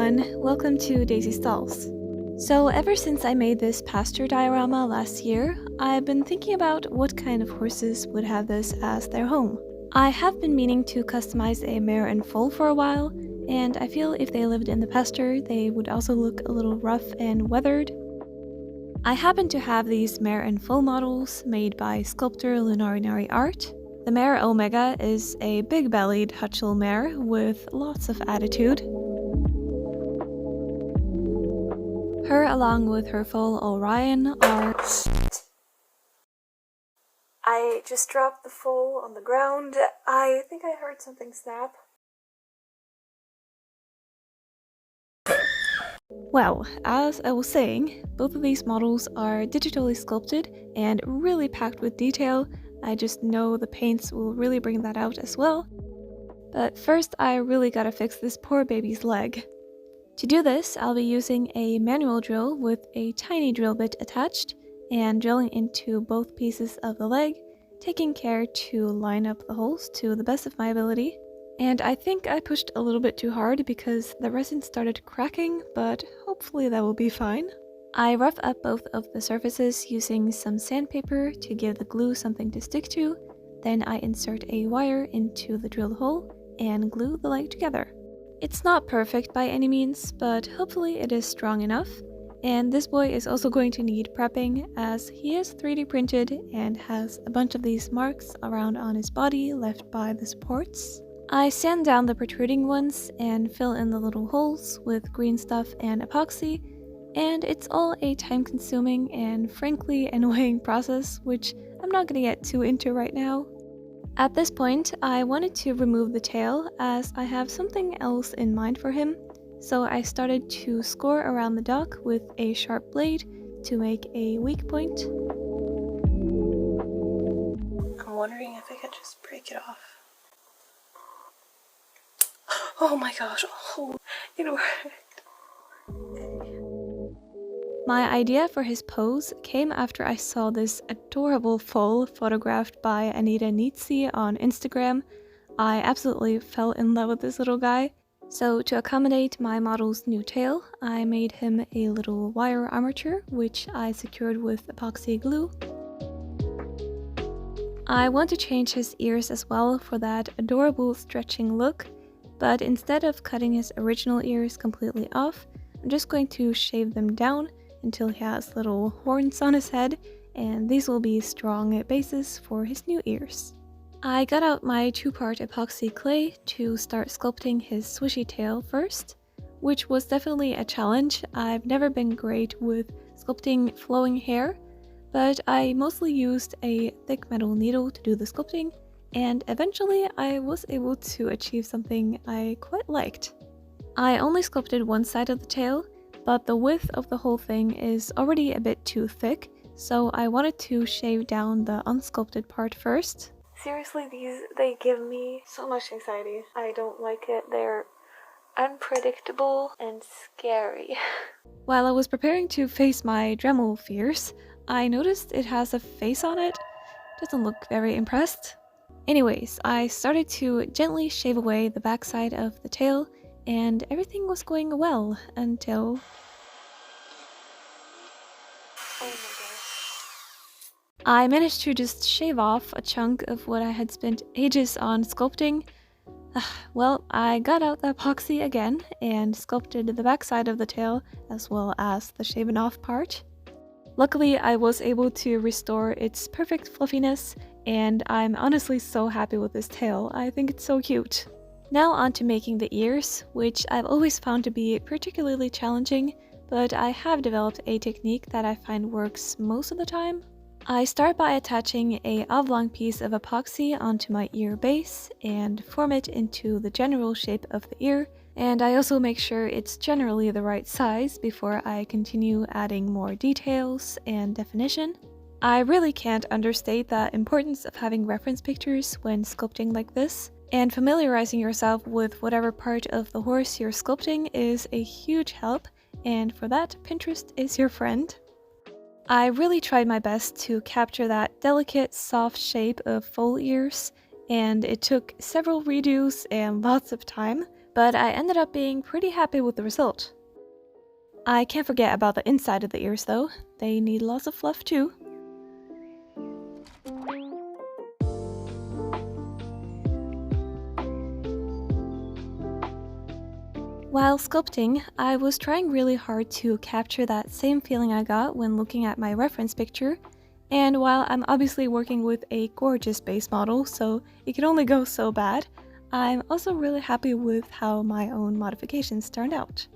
everyone, welcome to Daisy Stalls. So ever since I made this pasture diorama last year, I've been thinking about what kind of horses would have this as their home. I have been meaning to customize a mare and foal for a while, and I feel if they lived in the pasture, they would also look a little rough and weathered. I happen to have these mare and foal models made by Sculptor Lunarinari Art. The Mare Omega is a big-bellied Hutchel mare with lots of attitude. Her along with her foal Orion are... I just dropped the foal on the ground. I think I heard something snap. Well, as I was saying, both of these models are digitally sculpted and really packed with detail. I just know the paints will really bring that out as well. But first, I really gotta fix this poor baby's leg. To do this, I'll be using a manual drill with a tiny drill bit attached and drilling into both pieces of the leg, taking care to line up the holes to the best of my ability. And I think I pushed a little bit too hard because the resin started cracking, but hopefully that will be fine. I rough up both of the surfaces using some sandpaper to give the glue something to stick to, then I insert a wire into the drilled hole and glue the leg together. It's not perfect by any means, but hopefully it is strong enough. And this boy is also going to need prepping as he is 3D printed and has a bunch of these marks around on his body left by the supports. I sand down the protruding ones and fill in the little holes with green stuff and epoxy, and it's all a time-consuming and frankly annoying process, which I'm not gonna get too into right now. At this point, I wanted to remove the tail as I have something else in mind for him, so I started to score around the dock with a sharp blade to make a weak point. I'm wondering if I could just break it off. Oh my gosh, oh, it worked. My idea for his pose came after I saw this adorable foal photographed by Anita Nietzsche on Instagram. I absolutely fell in love with this little guy. So to accommodate my model's new tail, I made him a little wire armature, which I secured with epoxy glue. I want to change his ears as well for that adorable stretching look, but instead of cutting his original ears completely off, I'm just going to shave them down until he has little horns on his head, and these will be strong bases for his new ears. I got out my 2-part epoxy clay to start sculpting his swishy tail first, which was definitely a challenge. I've never been great with sculpting flowing hair, but I mostly used a thick metal needle to do the sculpting, and eventually I was able to achieve something I quite liked. I only sculpted one side of the tail, but the width of the whole thing is already a bit too thick, so I wanted to shave down the unsculpted part first. Seriously, they give me so much anxiety. I don't like it. They're unpredictable and scary. While I was preparing to face my Dremel fears, I noticed it has a face on it. Doesn't look very impressed. Anyways, I started to gently shave away the backside of the tail, and everything was going well until... Oh my gosh. I managed to just shave off a chunk of what I had spent ages on sculpting. Well, I got out the epoxy again and sculpted the backside of the tail as well as the shaven off part. Luckily, I was able to restore its perfect fluffiness, and I'm honestly so happy with this tail. I think it's so cute. Now on to making the ears, which I've always found to be particularly challenging, but I have developed a technique that I find works most of the time. I start by attaching an oblong piece of epoxy onto my ear base and form it into the general shape of the ear, and I also make sure it's generally the right size before I continue adding more details and definition. I really can't understate the importance of having reference pictures when sculpting like this, and familiarizing yourself with whatever part of the horse you're sculpting is a huge help, and for that, Pinterest is your friend. I really tried my best to capture that delicate, soft shape of foal ears, and it took several redos and lots of time, but I ended up being pretty happy with the result. I can't forget about the inside of the ears though, they need lots of fluff too. While sculpting, I was trying really hard to capture that same feeling I got when looking at my reference picture, and while I'm obviously working with a gorgeous base model, so it can only go so bad, I'm also really happy with how my own modifications turned out.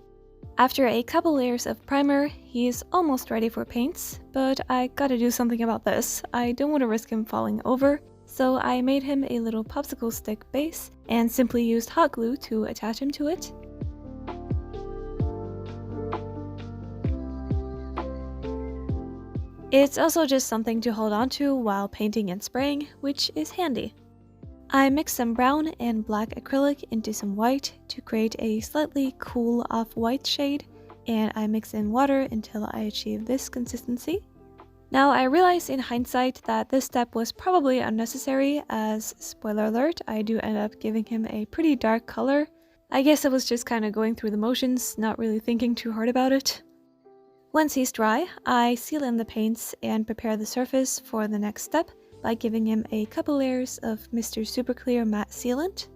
After a couple layers of primer, he's almost ready for paints, but I gotta do something about this. I don't want to risk him falling over, so I made him a little popsicle stick base and simply used hot glue to attach him to it. It's also just something to hold on to while painting and spraying, which is handy. I mixed some brown and black acrylic into some white to create a slightly cool off-white shade, and I mix in water until I achieve this consistency. Now I realize in hindsight that this step was probably unnecessary, as, spoiler alert, I do end up giving him a pretty dark color. I guess I was just kind of going through the motions, not really thinking too hard about it. Once he's dry, I seal in the paints and prepare the surface for the next step by giving him a couple layers of Mr. Super Clear Matte Sealant.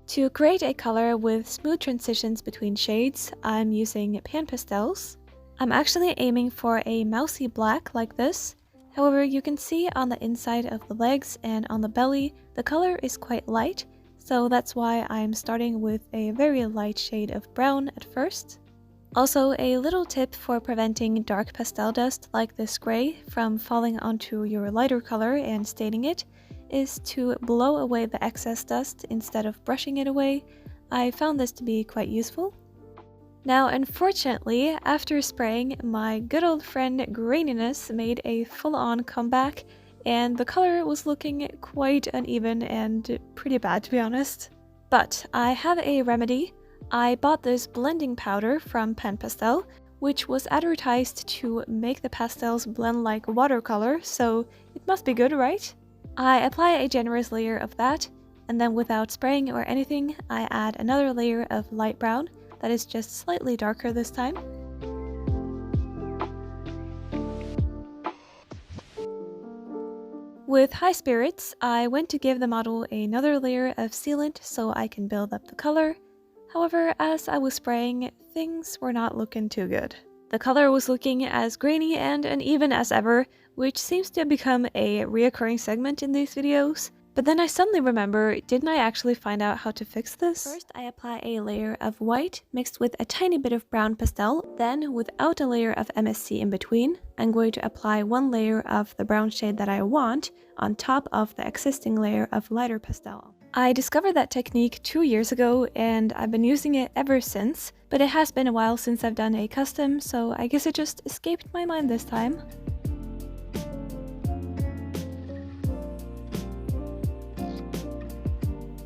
To create a color with smooth transitions between shades, I'm using PanPastels. I'm actually aiming for a mousy black like this. However, you can see on the inside of the legs and on the belly, the color is quite light, so that's why I'm starting with a very light shade of brown at first. Also, a little tip for preventing dark pastel dust like this gray from falling onto your lighter color and staining it is to blow away the excess dust instead of brushing it away. I found this to be quite useful. Now, unfortunately, after spraying, my good old friend graininess made a full-on comeback, and the color was looking quite uneven and pretty bad, to be honest. But I have a remedy. I bought this blending powder from PanPastel, which was advertised to make the pastels blend like watercolor, so it must be good, right? I apply a generous layer of that, and then without spraying or anything, I add another layer of light brown that is just slightly darker this time. With high spirits, I went to give the model another layer of sealant so I can build up the color. However, as I was spraying, things were not looking too good. The color was looking as grainy and uneven as ever, which seems to have become a reoccurring segment in these videos. But then I suddenly remember, didn't I actually find out how to fix this? First, I apply a layer of white mixed with a tiny bit of brown pastel. Then, without a layer of MSC in between, I'm going to apply one layer of the brown shade that I want on top of the existing layer of lighter pastel. I discovered that technique 2 years ago, and I've been using it ever since, but it has been a while since I've done a custom, so I guess it just escaped my mind this time.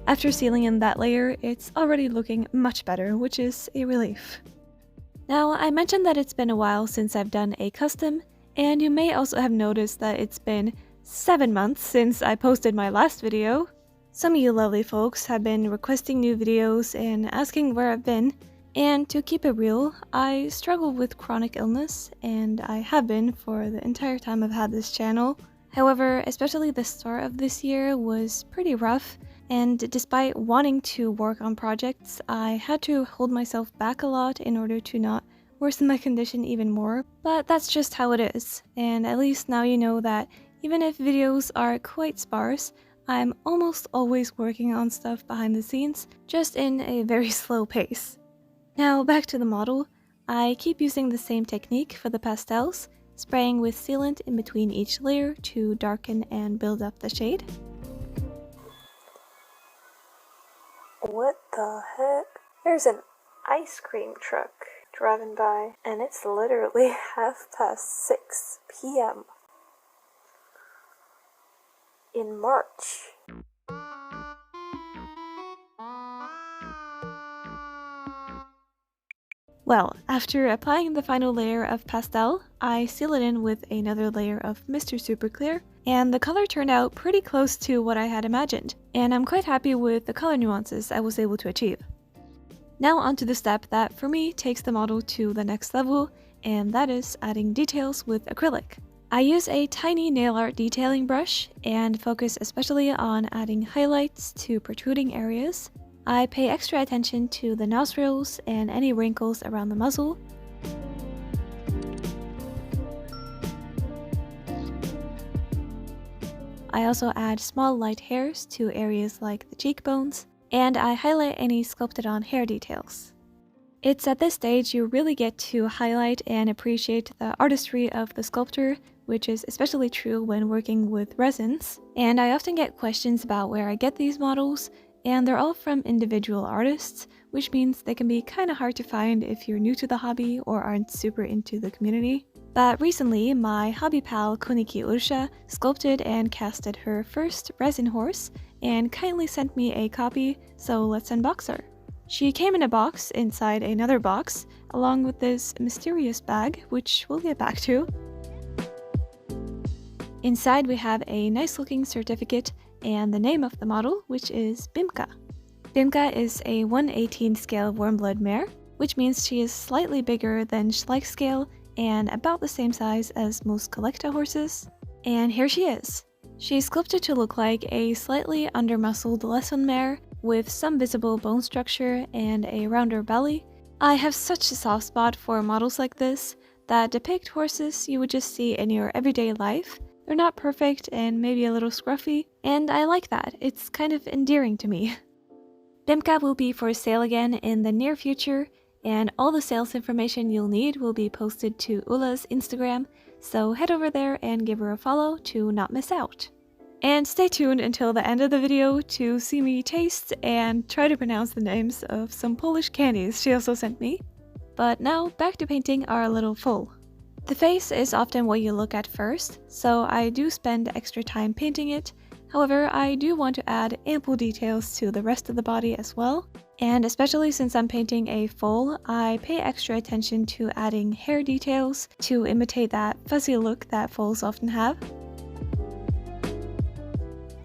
After sealing in that layer, it's already looking much better, which is a relief. Now, I mentioned that it's been a while since I've done a custom, and you may also have noticed that it's been 7 months since I posted my last video. Some of you lovely folks have been requesting new videos and asking where I've been, and to keep it real, I struggle with chronic illness, and I have been for the entire time I've had this channel. However, especially the start of this year was pretty rough, and despite wanting to work on projects, I had to hold myself back a lot in order to not worsen my condition even more. But that's just how it is, and at least now you know that even if videos are quite sparse, I'm almost always working on stuff behind the scenes, just in a very slow pace. Now back to the model. I keep using the same technique for the pastels, spraying with sealant in between each layer to darken and build up the shade. What the heck? There's an ice cream truck driving by, and it's literally 6:30 p.m. in March. Well, after applying the final layer of pastel, I seal it in with another layer of Mr. Super Clear, and the color turned out pretty close to what I had imagined, and I'm quite happy with the color nuances I was able to achieve. Now onto the step that for me takes the model to the next level, and that is adding details with acrylic. I use a tiny nail art detailing brush and focus especially on adding highlights to protruding areas. I pay extra attention to the nostrils and any wrinkles around the muzzle. I also add small light hairs to areas like the cheekbones, and I highlight any sculpted on hair details. It's at this stage you really get to highlight and appreciate the artistry of the sculptor, which is especially true when working with resins. And I often get questions about where I get these models, and they're all from individual artists, which means they can be kinda hard to find if you're new to the hobby or aren't super into the community. But recently, my hobby pal Koniki Ursha sculpted and casted her first resin horse and kindly sent me a copy, so let's unbox her. She came in a box inside another box, along with this mysterious bag, which we'll get back to. Inside we have a nice looking certificate and the name of the model, which is Bimka. Bimka is a 1/18 scale warm blood mare, which means she is slightly bigger than Schleich scale and about the same size as most collector horses. And here she is. She's sculpted to look like a slightly under-muscled lesson mare with some visible bone structure and a rounder belly. I have such a soft spot for models like this that depict horses you would just see in your everyday life. They're not perfect and maybe a little scruffy, and I like that. It's kind of endearing to me. Bimka will be for sale again in the near future, and all the sales information you'll need will be posted to Ulla's Instagram, so head over there and give her a follow to not miss out. And stay tuned until the end of the video to see me taste and try to pronounce the names of some Polish candies she also sent me. But now back to painting our little foal. The face is often what you look at first, so I do spend extra time painting it. However, I do want to add ample details to the rest of the body as well. And especially since I'm painting a foal, I pay extra attention to adding hair details to imitate that fuzzy look that foals often have.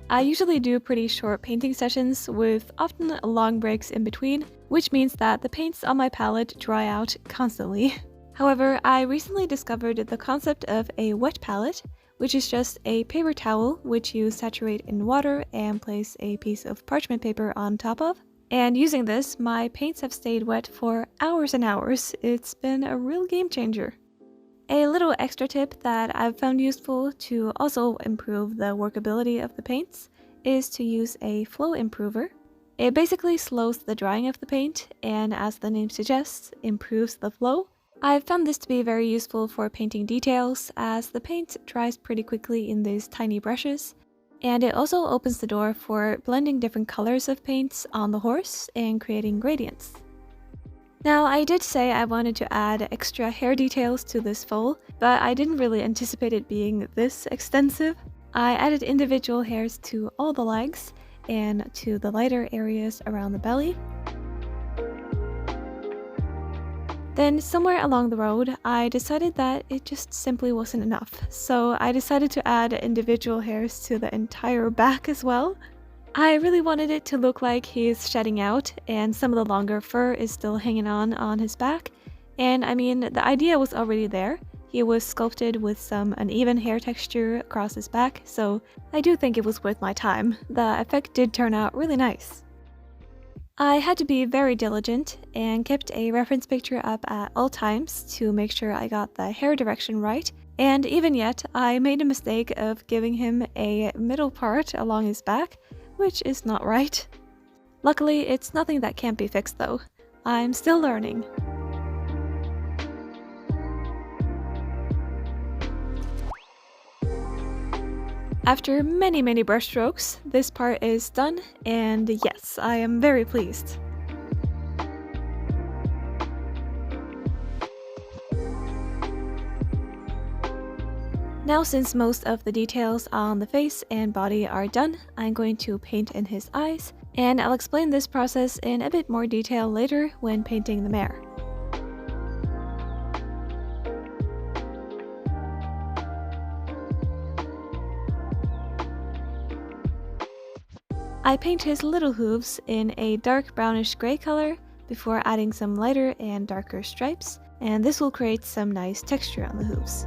I usually do pretty short painting sessions with often long breaks in between, which means that the paints on my palette dry out constantly. However, I recently discovered the concept of a wet palette, which is just a paper towel which you saturate in water and place a piece of parchment paper on top of. And using this, my paints have stayed wet for hours and hours. It's been a real game changer. A little extra tip that I've found useful to also improve the workability of the paints is to use a flow improver. It basically slows the drying of the paint and, as the name suggests, improves the flow. I've found this to be very useful for painting details as the paint dries pretty quickly in these tiny brushes, and it also opens the door for blending different colors of paints on the horse and creating gradients. Now, I did say I wanted to add extra hair details to this foal, but I didn't really anticipate it being this extensive. I added individual hairs to all the legs and to the lighter areas around the belly. Then somewhere along the road, I decided that it just simply wasn't enough, so I decided to add individual hairs to the entire back as well. I really wanted it to look like he's shedding out and some of the longer fur is still hanging on his back. And I mean, the idea was already there. He was sculpted with some uneven hair texture across his back, so I do think it was worth my time. The effect did turn out really nice. I had to be very diligent and kept a reference picture up at all times to make sure I got the hair direction right. And even yet, I made a mistake of giving him a middle part along his back, which is not right. Luckily, it's nothing that can't be fixed though. I'm still learning. After many brush strokes, this part is done, and yes, I am very pleased. Now, since most of the details on the face and body are done, I'm going to paint in his eyes, and I'll explain this process in a bit more detail later when painting the mare. I paint his little hooves in a dark brownish gray color, before adding some lighter and darker stripes, and this will create some nice texture on the hooves.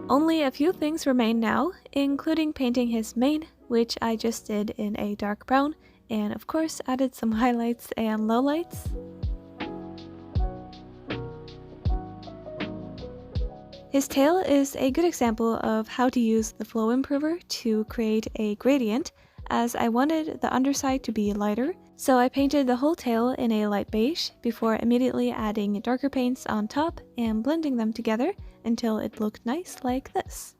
Only a few things remain now, including painting his mane, which I just did in a dark brown, and of course added some highlights and lowlights. His tail is a good example of how to use the flow improver to create a gradient, as I wanted the underside to be lighter, so I painted the whole tail in a light beige before immediately adding darker paints on top and blending them together until it looked nice like this.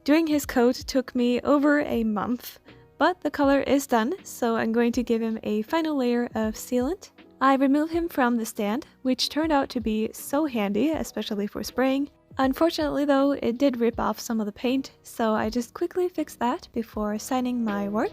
Doing his coat took me over a month, but the color is done, so I'm going to give him a final layer of sealant. I removed him from the stand, which turned out to be so handy, especially for spraying. Unfortunately though, it did rip off some of the paint, so I just quickly fixed that before signing my work.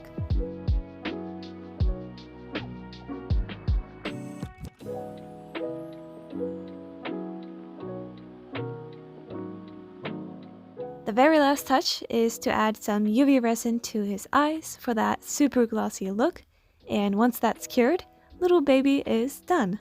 The very last touch is to add some UV resin to his eyes for that super glossy look, and once that's cured, little baby is done.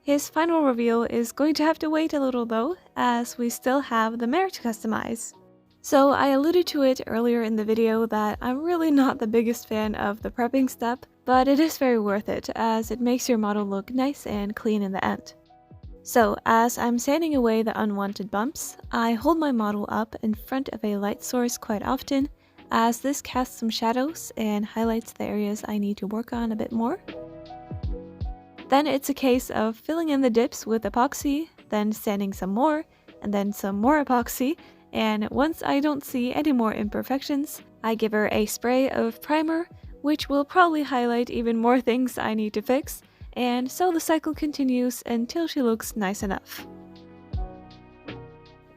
His final reveal is going to have to wait a little though, as we still have the Mare to customize. So I alluded to it earlier in the video that I'm really not the biggest fan of the prepping step, but it is very worth it as it makes your model look nice and clean in the end. So as I'm sanding away the unwanted bumps, I hold my model up in front of a light source quite often, as this casts some shadows and highlights the areas I need to work on a bit more. Then it's a case of filling in the dips with epoxy, then sanding some more, and then some more epoxy, and once I don't see any more imperfections, I give her a spray of primer, which will probably highlight even more things I need to fix, and so the cycle continues until she looks nice enough.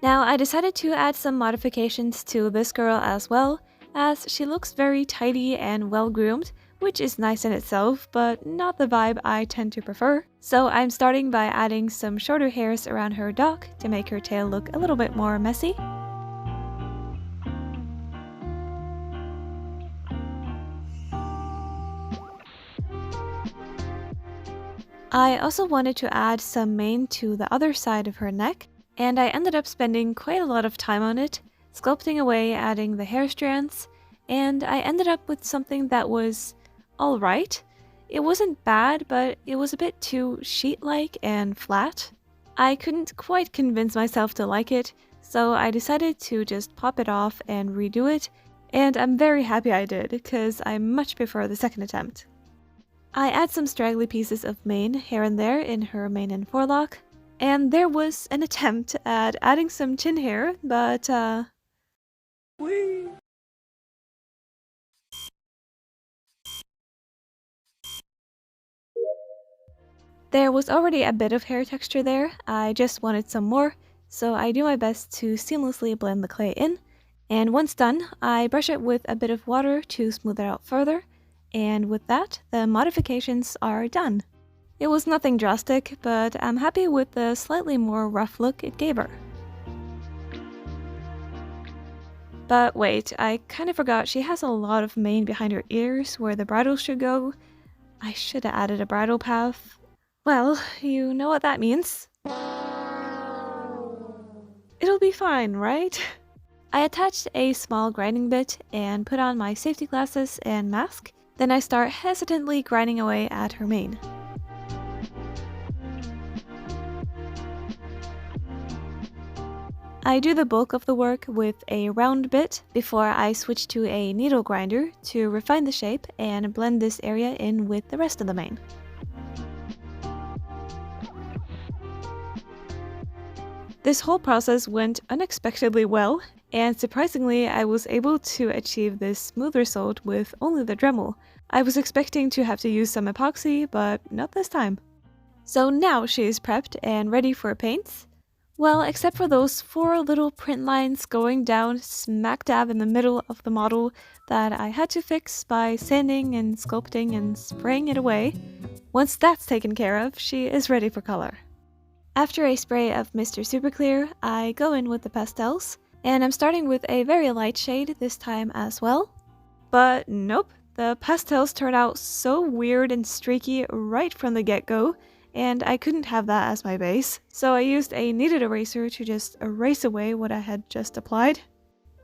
Now I decided to add some modifications to this girl as well, as she looks very tidy and well groomed, which is nice in itself, but not the vibe I tend to prefer. So I'm starting by adding some shorter hairs around her dock to make her tail look a little bit more messy. I also wanted to add some mane to the other side of her neck, and I ended up spending quite a lot of time on it, sculpting away adding the hair strands, and I ended up with something that was alright. It wasn't bad, but it was a bit too sheet-like and flat. I couldn't quite convince myself to like it, so I decided to just pop it off and redo it, and I'm very happy I did, because I much prefer the second attempt. I add some straggly pieces of mane here and there in her mane and forelock, and there was an attempt at adding some chin hair, but there was already a bit of hair texture there, I just wanted some more, so I do my best to seamlessly blend the clay in, and once done, I brush it with a bit of water to smooth it out further, and with that, the modifications are done. It was nothing drastic, but I'm happy with the slightly more rough look it gave her. But wait, I kind of forgot she has a lot of mane behind her ears where the bridle should go. I should have added a bridle path. Well, you know what that means. It'll be fine, right? I attached a small grinding bit and put on my safety glasses and mask. Then I start hesitantly grinding away at her mane. I do the bulk of the work with a round bit before I switch to a needle grinder to refine the shape and blend this area in with the rest of the mane. This whole process went unexpectedly well, and surprisingly I was able to achieve this smooth result with only the Dremel. I was expecting to have to use some epoxy, but not this time. So now she is prepped and ready for paints. Well, except for those 4 little print lines going down smack dab in the middle of the model that I had to fix by sanding and sculpting and spraying it away. Once that's taken care of, she is ready for color. After a spray of Mr. Super Clear, I go in with the pastels, and I'm starting with a very light shade this time as well. But nope, the pastels turned out so weird and streaky right from the get-go, and I couldn't have that as my base, so I used a kneaded eraser to just erase away what I had just applied.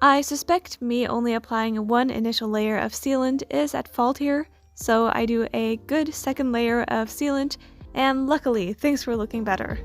I suspect me only applying one initial layer of sealant is at fault here, so I do a good second layer of sealant, and luckily things were looking better.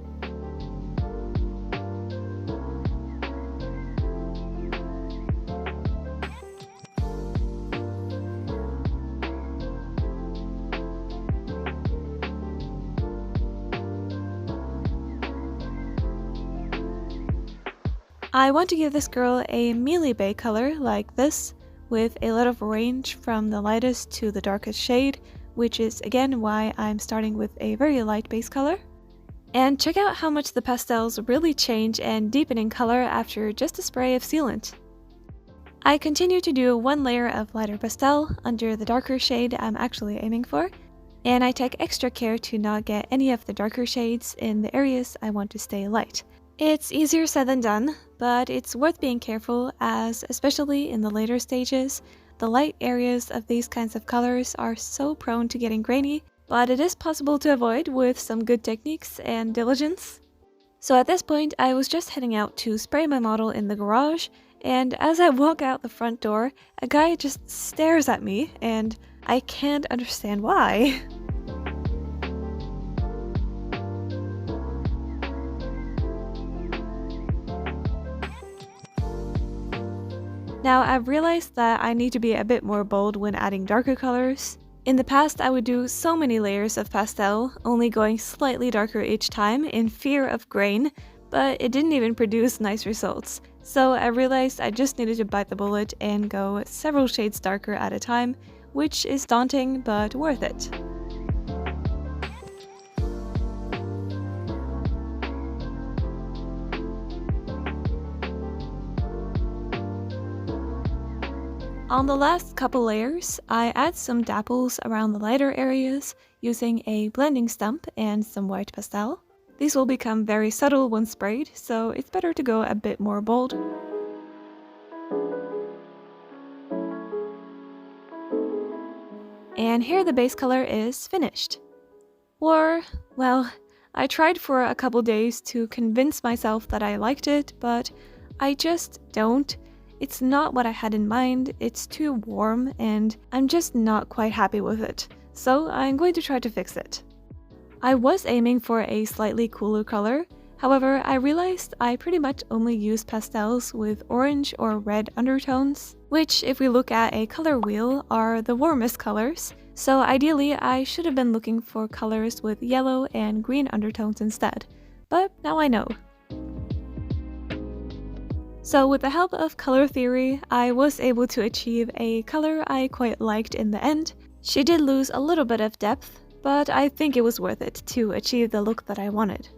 I want to give this girl a mealy bay color like this, with a lot of range from the lightest to the darkest shade, which is again why I'm starting with a very light base color. And check out how much the pastels really change and deepen in color after just a spray of sealant. I continue to do one layer of lighter pastel under the darker shade I'm actually aiming for, and I take extra care to not get any of the darker shades in the areas I want to stay light. It's easier said than done, but it's worth being careful as, especially in the later stages, the light areas of these kinds of colors are so prone to getting grainy, but it is possible to avoid with some good techniques and diligence. So at this point, I was just heading out to spray my model in the garage, and as I walk out the front door, a guy just stares at me, and I can't understand why. Now, I've realized that I need to be a bit more bold when adding darker colors. In the past, I would do so many layers of pastel, only going slightly darker each time in fear of grain, but it didn't even produce nice results. So I realized I just needed to bite the bullet and go several shades darker at a time, which is daunting but worth it. On the last couple layers, I add some dapples around the lighter areas using a blending stump and some white pastel. These will become very subtle when sprayed, so it's better to go a bit more bold. And here the base color is finished. Or, well, I tried for a couple days to convince myself that I liked it, but I just don't. It's not what I had in mind, it's too warm, and I'm just not quite happy with it, so I'm going to try to fix it. I was aiming for a slightly cooler color, however I realized I pretty much only use pastels with orange or red undertones, which if we look at a color wheel are the warmest colors, so ideally I should have been looking for colors with yellow and green undertones instead, but now I know. So with the help of color theory, I was able to achieve a color I quite liked in the end. She did lose a little bit of depth, but I think it was worth it to achieve the look that I wanted.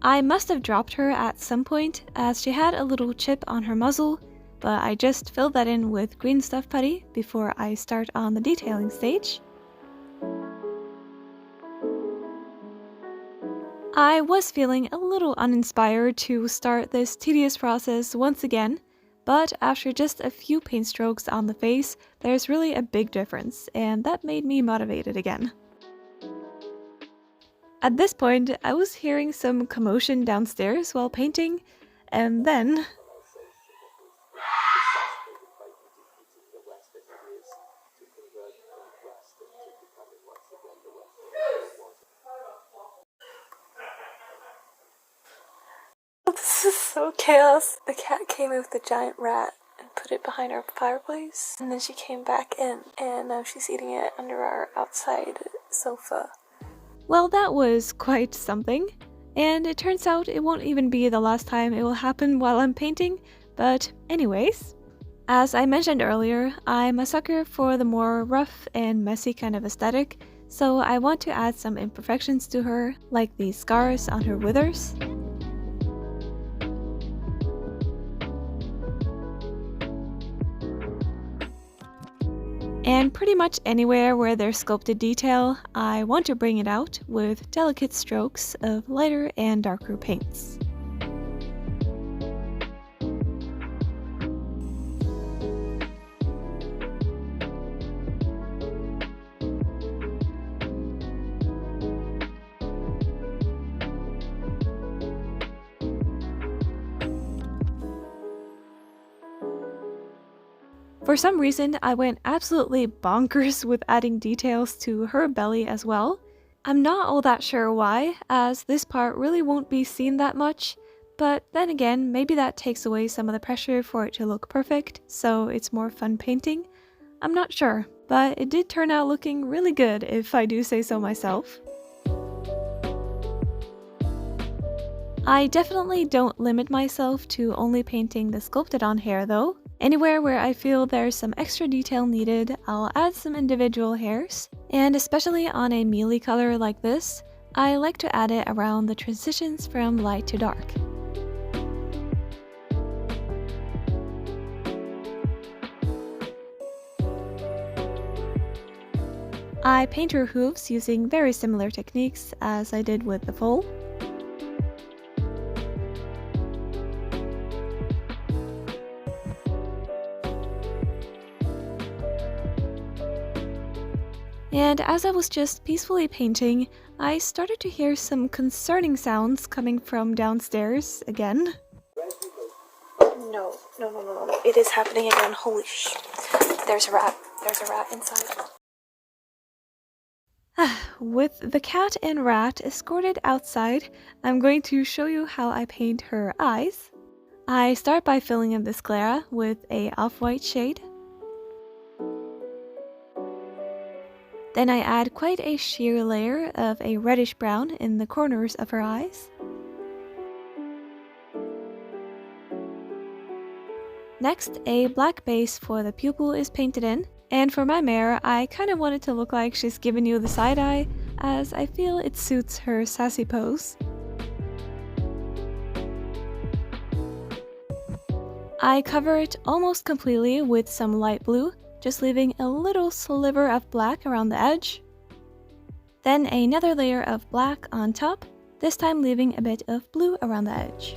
I must have dropped her at some point as she had a little chip on her muzzle, but I just filled that in with green stuff putty before I start on the detailing stage. I was feeling a little uninspired to start this tedious process once again, but after just a few paint strokes on the face, there's really a big difference, and that made me motivated again. At this point, I was hearing some commotion downstairs while painting, and then... This is so chaos. The cat came with the giant rat and put it behind our fireplace, and then she came back in, and now she's eating it under our outside sofa. Well, that was quite something, and it turns out it won't even be the last time it will happen while I'm painting, but anyways. As I mentioned earlier, I'm a sucker for the more rough and messy kind of aesthetic, so I want to add some imperfections to her, like these scars on her withers. And pretty much anywhere where there's sculpted detail, I want to bring it out with delicate strokes of lighter and darker paints. For some reason, I went absolutely bonkers with adding details to her belly as well. I'm not all that sure why, as this part really won't be seen that much, but then again, maybe that takes away some of the pressure for it to look perfect, so it's more fun painting. I'm not sure, but it did turn out looking really good if I do say so myself. I definitely don't limit myself to only painting the sculpted on hair though. Anywhere where I feel there's some extra detail needed, I'll add some individual hairs, and especially on a mealy color like this, I like to add it around the transitions from light to dark. I paint her hooves using very similar techniques as I did with the foal. And as I was just peacefully painting, I started to hear some concerning sounds coming from downstairs again. No, it is happening again, holy sh... There's a rat inside. With the cat and rat escorted outside, I'm going to show you how I paint her eyes. I start by filling in the sclera with a off-white shade. Then I add quite a sheer layer of a reddish brown in the corners of her eyes. Next, a black base for the pupil is painted in, and for my mare, I kind of want it to look like she's giving you the side eye, as I feel it suits her sassy pose. I cover it almost completely with some light blue, just leaving a little sliver of black around the edge. Then another layer of black on top, this time leaving a bit of blue around the edge.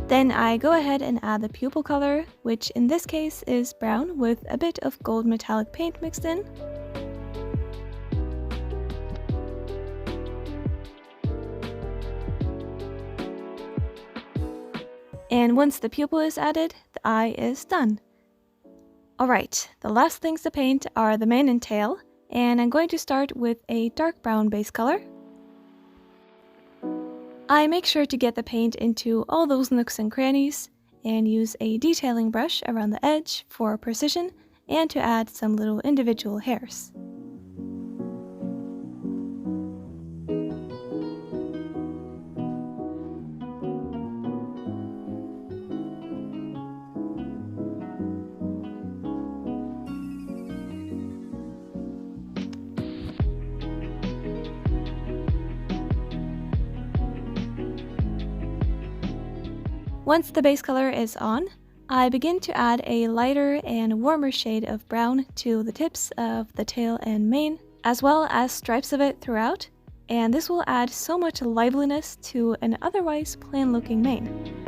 Then I go ahead and add the pupil color, which in this case is brown with a bit of gold metallic paint mixed in. And once the pupil is added, the eye is done. Alright, the last things to paint are the mane and tail, and I'm going to start with a dark brown base color. I make sure to get the paint into all those nooks and crannies, and use a detailing brush around the edge for precision and to add some little individual hairs. Once the base color is on, I begin to add a lighter and warmer shade of brown to the tips of the tail and mane, as well as stripes of it throughout, and this will add so much liveliness to an otherwise plain looking mane.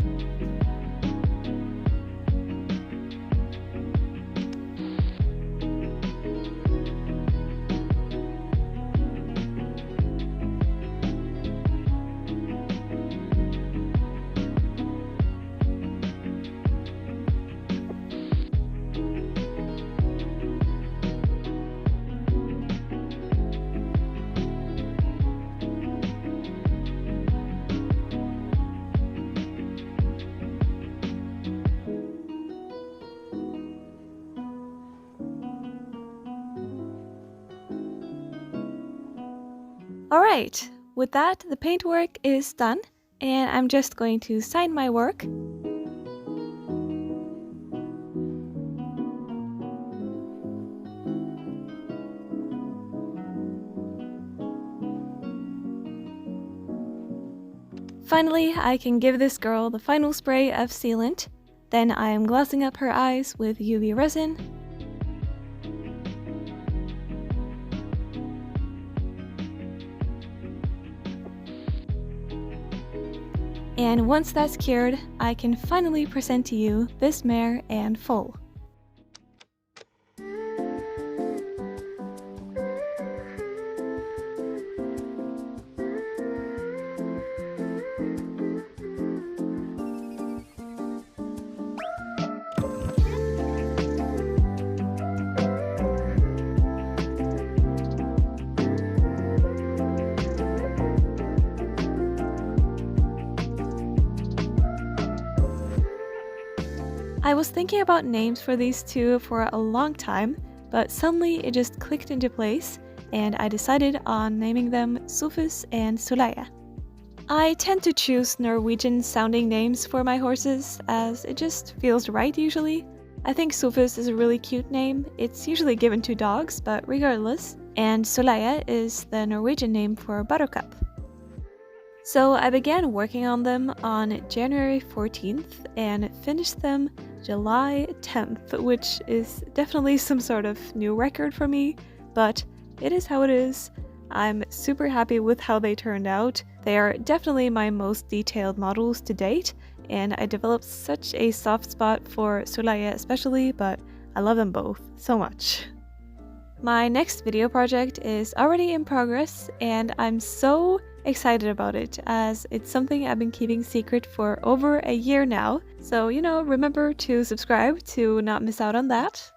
Alright, with that, the paint work is done, and I'm just going to sign my work. Finally, I can give this girl the final spray of sealant. Then I am glossing up her eyes with UV resin. And once that's cured, I can finally present to you this Mare and Foal. I was thinking about names for these two for a long time, but suddenly it just clicked into place, and I decided on naming them Sufus and Sulaya. I tend to choose Norwegian sounding names for my horses, as it just feels right usually. I think Sufus is a really cute name. It's usually given to dogs, but regardless. And Sulaya is the Norwegian name for buttercup. So I began working on them on January 14th and finished them July 10th, which is definitely some sort of new record for me, but it is how it is. I'm super happy with how they turned out. They are definitely my most detailed models to date, and I developed such a soft spot for Sulaya especially, but I love them both so much. My next video project is already in progress, and I'm so excited about it, as it's something I've been keeping secret for over a year now, so remember to subscribe to not miss out on that.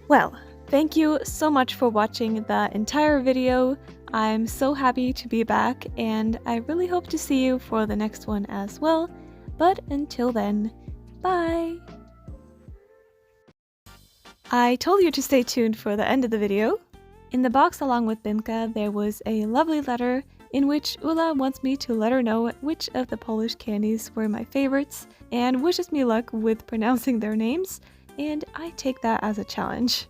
Well, thank you so much for watching the entire video. I'm so happy to be back, and I really hope to see you for the next one as well, but until then, bye! I told you to stay tuned for the end of the video. In the box along with Bimka, there was a lovely letter in which Ula wants me to let her know which of the Polish candies were my favorites and wishes me luck with pronouncing their names, and I take that as a challenge.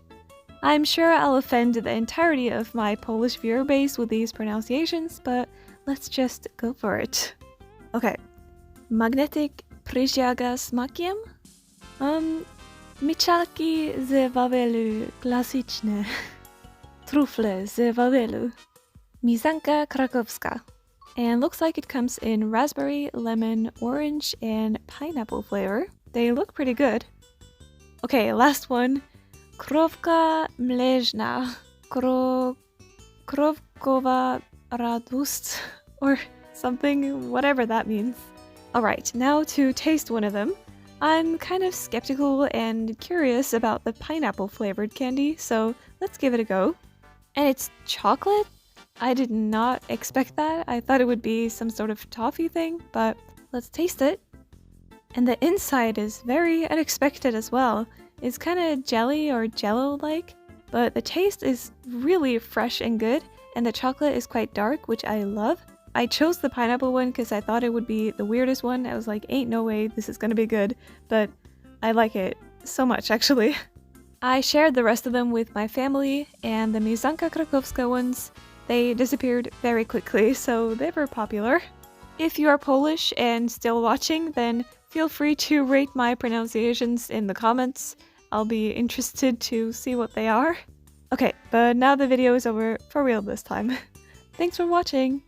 I'm sure I'll offend the entirety of my Polish viewer base with these pronunciations, but let's just go for it. Okay. Magnetic przyjaga smakiem? Miczalki z Wawelu klasyczne. Trufle z Wawelu. Mizanka krakowska. And looks like it comes in raspberry, lemon, orange, and pineapple flavor. They look pretty good. Okay, last one. Krówka mleczna. Krówkowa radość. Or something, whatever that means. Alright, now to taste one of them. I'm kind of skeptical and curious about the pineapple flavored candy, so let's give it a go. And it's chocolate? I did not expect that. I thought it would be some sort of toffee thing, but let's taste it. And the inside is very unexpected as well. It's kind of jelly or jello-like, but the taste is really fresh and good, and the chocolate is quite dark, which I love. I chose the pineapple one because I thought it would be the weirdest one. I was like, ain't no way this is gonna be good, but I like it so much actually. I shared the rest of them with my family, and the Mizanka Krakowska ones, they disappeared very quickly, so they were popular. If you are Polish and still watching, then feel free to rate my pronunciations in the comments. I'll be interested to see what they are. Okay, but now the video is over for real this time. Thanks for watching!